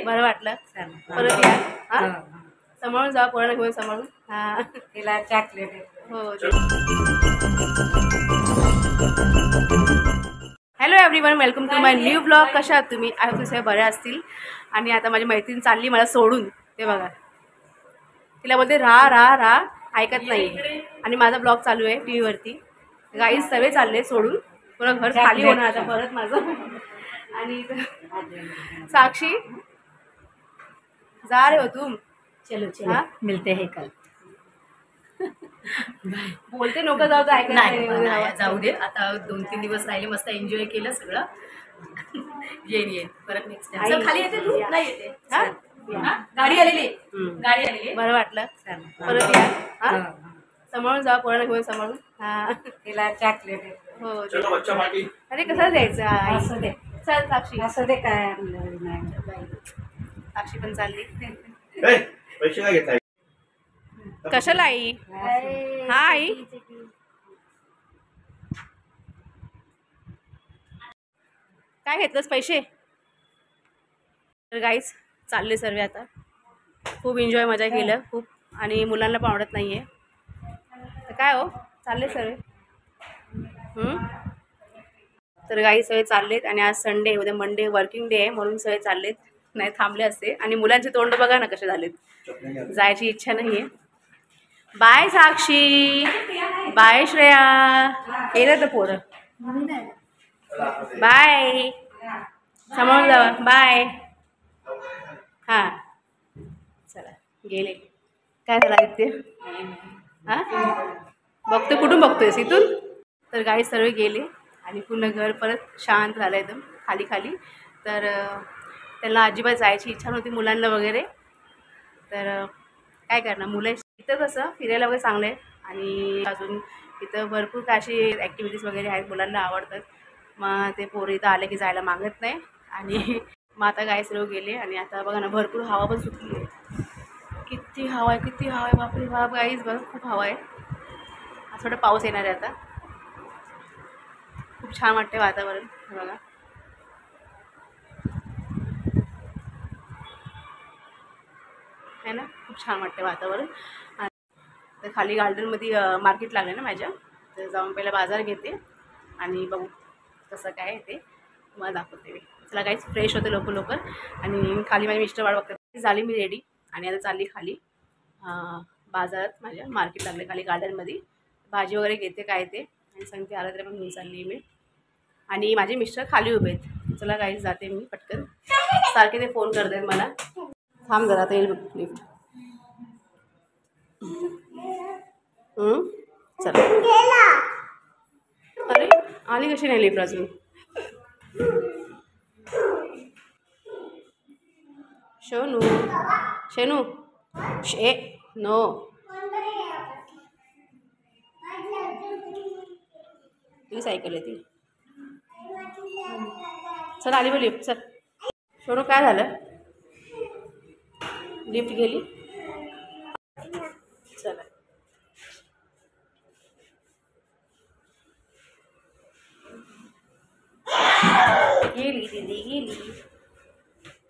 बरं वाटलं. परत या. हा सांभाळून जा, पोरांना घेऊन सांभाळून. हा तिला चॉकलेट हो. Hello everyone, welcome to my new blog. कशा आहात तुम्ही? आय होप तुम्ही सगळे बरे असतील. आणि आता माझी मैत्रीण चालली मला सोडून. ते बघा, तिला बोलते राहा राहा राहा, ऐकत नाही. आणि माझा ब्लॉग चालू आहे टी व्हीवरती. गाईज सगळे चालले सोडून. पूर्ण घर खाली होणार आता परत माझं. आणि साक्षी जा रे हो तुम. चलो चलो मिलते हैं कल. बोलते नको जाऊ, ऐकत नाही जाऊ दे. आता 2-3 दिवस राहिले, मस्त एन्जॉय केलं सगळं. येईन परत नेक्स्ट टाइम. खाली येते तू? नाही येते. गाडी आलेली, गाडी आलेली. बरं वाटलं. परत या. हा सांभाळून जा, पोरांना घेऊन सांभाळून. हा तिला चॉकलेट हो. अरे कसं द्यायचं? असं दे. चल साक्षी, असं दे. काय साक्षी पण चालली. पैसे काय घेताय? कशाला आई? हा आई, काय घेतलंस पैसे? तर गाईस चालले सर्व आता. खूप एन्जॉय मजा केलं खूप. आणि मुलांना पण आवडत नाही आहे तर काय हो, चालले सर्व. तर गाई सगळे चाललेत. आणि आज संडे, उद्या मंडे वर्किंग डे आहे म्हणून सगळे चाललेत, नाही थांबले असते. आणि मुलांचे तोंड बघा ना कसे झालेत, जायची इच्छा नाही आहे. बाय साक्षी, बाय श्रेया. येतं तर पोरं. बाय, सांभाळून जावा. बाय. हां चला गेले. काय झालं आदित्य? हां बघतो, कुठून बघतोयस? इथून. तर गाई सर्व गेले आणि पूर्ण घर परत शांत झालं एकदम खाली खाली. तर त्यांना अजिबात जायची इच्छा नव्हती मुलांना वगैरे. तर काय करणार, मुलं इथं कसं फिरायला वगैरे चांगलं आहे. आणि अजून इथं भरपूर काय अशी ॲक्टिव्हिटीज वगैरे आहेत, मुलांना आवडतात. मग ते पोरं इथं आले की जायला मागत नाही. आणि मग आता गाय सर्व गेले. आणि आता बघा ना, भरपूर हवा पण सुटली आहे. किती हवा आहे, किती हवा आहे, बापरे बाप. गाईच बघा, खूप हवा आहे. आज थोडं पाऊस येणार आहे आता. खूप छान वाटते वातावरण बघा. आहे ना, खूप छान वाटते वातावरण. तर खाली गार्डनमध्ये मार्केट लागलं ना माझ्या, तर जाऊन पहिला बाजार घेते आणि बघू कसं काय आहे ते मला दाखवते मी. चला काहीच फ्रेश होते लवकर. आणि खाली माझी मिस्टर वाट बघतात. झाली मी रेडी आणि आता चालली खाली बाजारात. माझ्या मार्केट लागले खाली गार्डनमध्ये. भाजी वगैरे घेते काय ते, आणि सांगते आलं तरी पण घेऊन चालली मी. आणि माझे मिस्टर खाली उभे आहेत. चला काहीच जाते मी पटकन. सारखे ते फोन करत आहेत मला. थांब जरा, आता येईल लिफ्ट. चला. अरे आली कशी नाही लिफ्ट अजून? शोनू, शेनू, शे नो. तुझी सायकल आहे ती. चल आली बघ लिफ्ट. चल शोनू, काय झालं? लिफ्ट गेली. चला गेली दिदी, गेली.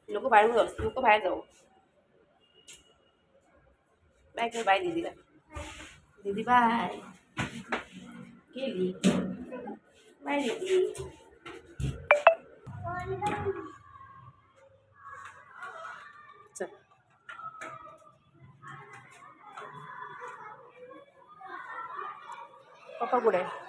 नको बाहेर जाऊ, नको बाहेर जाऊ. बाय कर, बाय दीदीला. दीदी बाय. गेली. बाय दीदी. चल पप्पा कुठे आहे?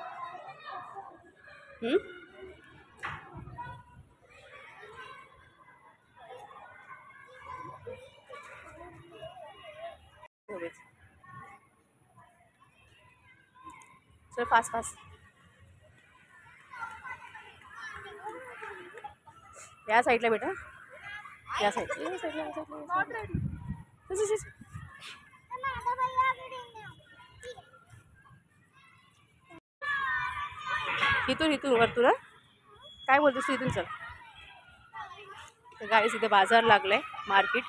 चल फास्ट फास्ट. या साईडला बेटा, या साईडला, या साईडला, या साईडला. इथून इथून वर तुला काय बोलतोस तू? इथून चल. तर गाईस इथे बाजार लागलाय, मार्केट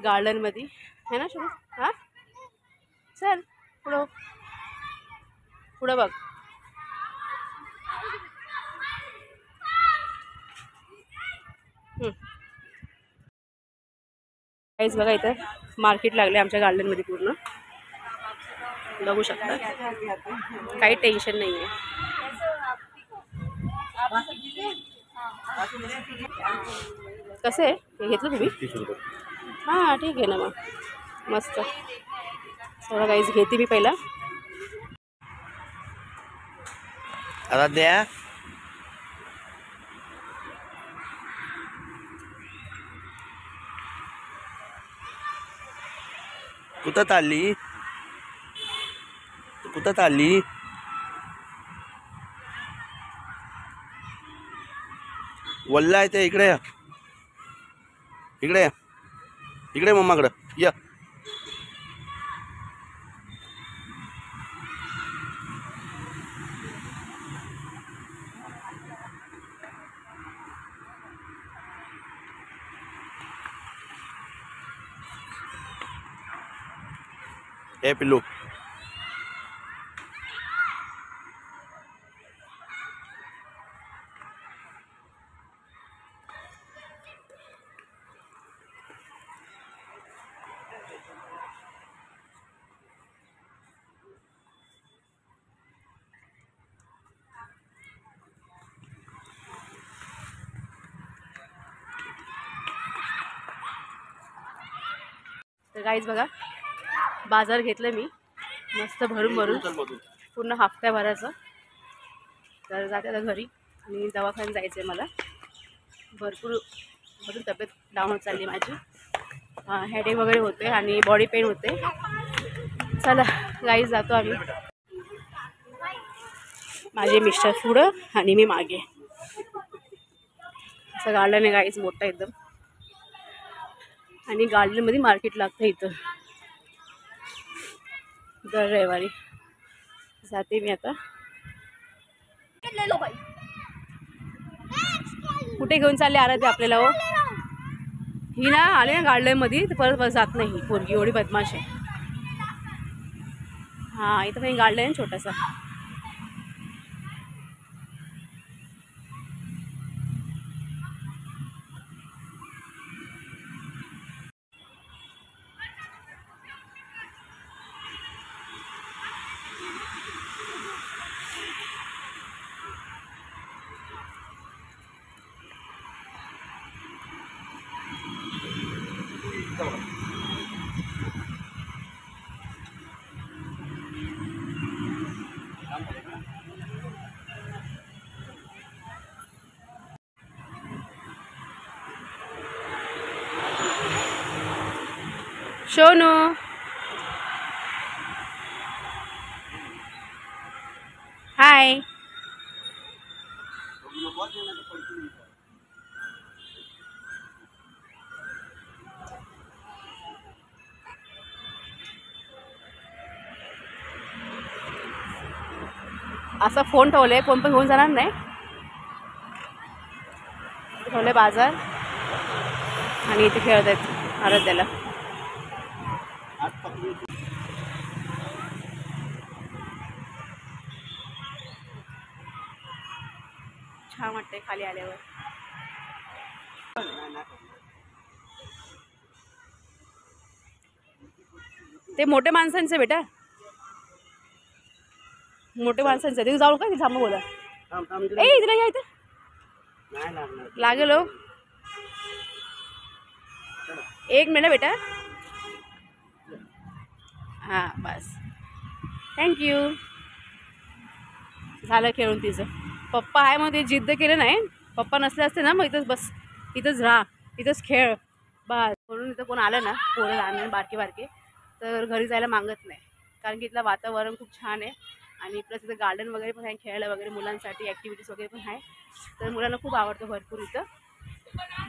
गार्डनमध्ये है ना शुभ? हां चल पुढं, पुढं बघ. काहीच बघा इथं मार्केट लागले आमच्या गार्डनमध्ये पूर्ण बघू शकता. काही टेन्शन नाही आहे. कसं आहे हे घेतलं तुम्ही? 30 रुपये. हां ठीक आहे ना मग मस्त. थोडं काहीच घेते मी पहिला. आता द्या. कुठं चालली? कुठं चालली? वल्ला आहे ते. इकडे या, इकडे या, इकडे मम्माकडं या. ए पिल्लू. तर काहीच बघा बाजार घेतलं मी मस्त भरून भरून पूर्ण हफ्त्याभराचं. तर जाते आता घरी आणि दवाखान्यात जायचं आहे मला. भरपूर तब्येत डाऊन होत चालली माझी. हेडेक वगैरे होते आणि बॉडी पेन होते. चला गाईज जातो आम्ही. माझे मिस्टर पुढं आणि मी मागे. असं गार्डन आहे गाईज मोठं एकदम आणि गार्डनमध्ये मार्केट लागतं इथं दर रविवारी. जाते मी आता. कुठे घेऊन चालले आराध्या आपल्याला? हो ही ना आले ना गार्डनमध्ये तर परत जात नाही ही पोरगी. एवढी बदमाश आहे. हां इथं पण गार्डन आहे छोटासा. शोनू हाय. असा फोन ठेवलाय. फोन पण घेऊन जाणार नाही. ठेवले बाजार आणि इथे खेळत आहेत आराध्याला. छान वाटतंय खाली आल्यावर. ते मोठे माणसांचे बेटा मोठे माणसांचं. तिथे जाऊ का? तिथे थांबा बोला. ए इथे या इथं लागेल. हो एक मिनिट बेटा. हां बस थँक्यू. झालं खेळून तिचं. पप्पा आहे मग ते जिद्द केलं नाही. पप्पा नसले असते ना मग इथंच बस, इथंच राहा, इथंच खेळ बस. म्हणून इथं कोण आलं ना पोरं लहान बारके बारके तर घरी जायला मागत नाही. कारण की इथलं वातावरण खूप छान आहे आणि प्लस इथं गार्डन वगैरे पण आहे खेळायला वगैरे मुलांसाठी ॲक्टिव्हिटीज वगैरे पण आहे. तर मुलांना खूप आवडतं भरपूर इथं.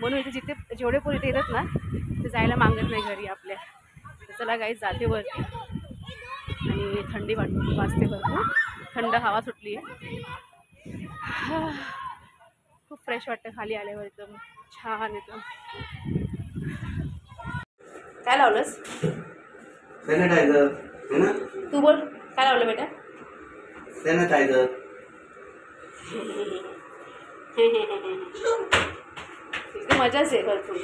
म्हणून इथे जिथे जेवढे पोरं इथे येतात ना ते जायला मागत नाही घरी आपल्या. तर चला काही जाते वरती आणि थंडी वाजते भरपूर. थंड हवा सुटली आहे. खूप फ्रेश वाटतं खाली आल्यावर. एकदम छान एकदम. काय लावलंस? सॅनिटायझर है ना. तू बोल काय लावलं बेटा? सॅनिटायझर. इथे मजाच आहे भरपूर.